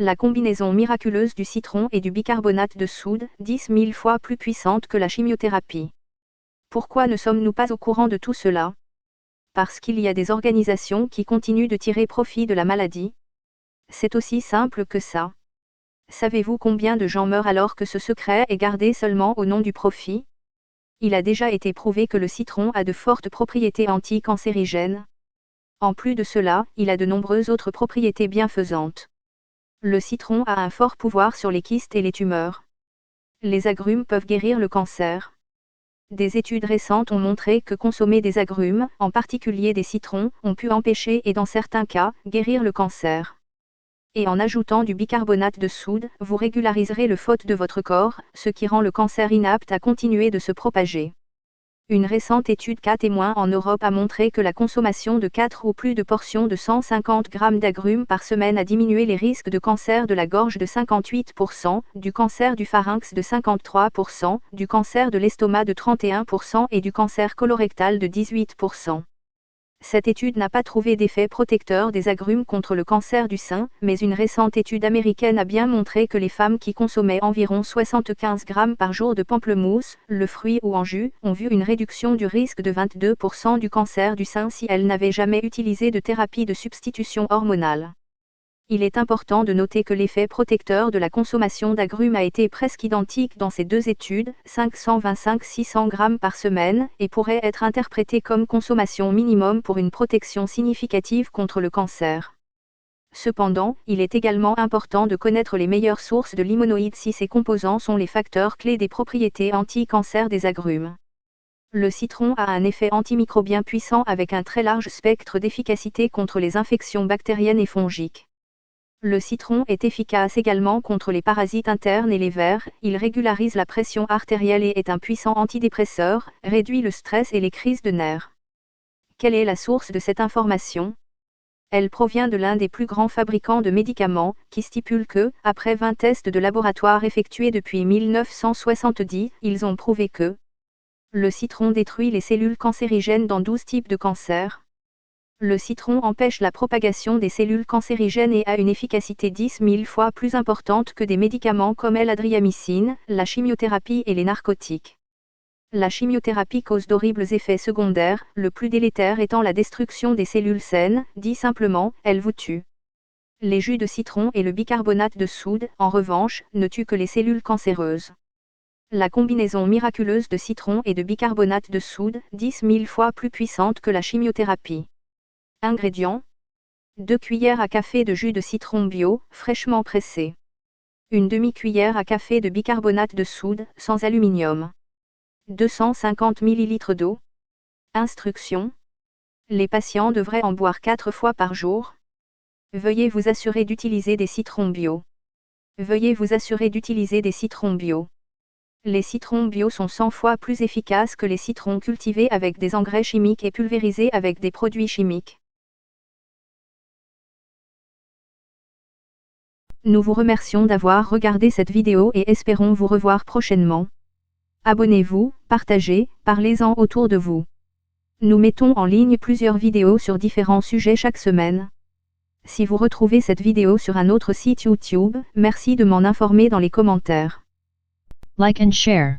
La combinaison miraculeuse du citron et du bicarbonate de soude, 10 000 fois plus puissante que la chimiothérapie. Pourquoi ne sommes-nous pas au courant de tout cela? Parce qu'il y a des organisations qui continuent de tirer profit de la maladie. C'est aussi simple que ça. Savez-vous combien de gens meurent alors que ce secret est gardé seulement au nom du profit? Il a déjà été prouvé que le citron a de fortes propriétés anti-cancérigènes. En plus de cela, il a de nombreuses autres propriétés bienfaisantes. Le citron a un fort pouvoir sur les kystes et les tumeurs. Les agrumes peuvent guérir le cancer. Des études récentes ont montré que consommer des agrumes, en particulier des citrons, ont pu empêcher et dans certains cas, guérir le cancer. Et en ajoutant du bicarbonate de soude, vous régulariserez le FOT de votre corps, ce qui rend le cancer inapte à continuer de se propager. Une récente étude cas témoin en Europe a montré que la consommation de 4 ou plus de portions de 150 g d'agrumes par semaine a diminué les risques de cancer de la gorge de 58%, du cancer du pharynx de 53%, du cancer de l'estomac de 31% et du cancer colorectal de 18%. Cette étude n'a pas trouvé d'effet protecteur des agrumes contre le cancer du sein, mais une récente étude américaine a bien montré que les femmes qui consommaient environ 75 g par jour de pamplemousse, le fruit ou en jus, ont vu une réduction du risque de 22% du cancer du sein si elles n'avaient jamais utilisé de thérapie de substitution hormonale. Il est important de noter que l'effet protecteur de la consommation d'agrumes a été presque identique dans ces deux études, 525-600 g par semaine, et pourrait être interprété comme consommation minimum pour une protection significative contre le cancer. Cependant, il est également important de connaître les meilleures sources de limonoïdes si ces composants sont les facteurs clés des propriétés anti-cancer des agrumes. Le citron a un effet antimicrobien puissant avec un très large spectre d'efficacité contre les infections bactériennes et fongiques. Le citron est efficace également contre les parasites internes et les vers, il régularise la pression artérielle et est un puissant antidépresseur, réduit le stress et les crises de nerfs. Quelle est la source de cette information? Elle provient de l'un des plus grands fabricants de médicaments, qui stipule que, après 20 tests de laboratoire effectués depuis 1970, ils ont prouvé que le citron détruit les cellules cancérigènes dans 12 types de cancers. Le citron empêche la propagation des cellules cancérigènes et a une efficacité 10 000 fois plus importante que des médicaments comme l'adriamycine, la chimiothérapie et les narcotiques. La chimiothérapie cause d'horribles effets secondaires, le plus délétère étant la destruction des cellules saines, dit simplement, elle vous tue. Les jus de citron et le bicarbonate de soude, en revanche, ne tuent que les cellules cancéreuses. La combinaison miraculeuse de citron et de bicarbonate de soude, 10 000 fois plus puissante que la chimiothérapie. Ingrédients: 2 cuillères à café de jus de citron bio, fraîchement pressé. Une demi-cuillère à café de bicarbonate de soude, sans aluminium. 250 ml d'eau. Instructions: les patients devraient en boire 4 fois par jour. Veuillez vous assurer d'utiliser des citrons bio. Veuillez vous assurer d'utiliser des citrons bio. Les citrons bio sont 100 fois plus efficaces que les citrons cultivés avec des engrais chimiques et pulvérisés avec des produits chimiques. Nous vous remercions d'avoir regardé cette vidéo et espérons vous revoir prochainement. Abonnez-vous, partagez, parlez-en autour de vous. Nous mettons en ligne plusieurs vidéos sur différents sujets chaque semaine. Si vous retrouvez cette vidéo sur un autre site YouTube, merci de m'en informer dans les commentaires. Like and share.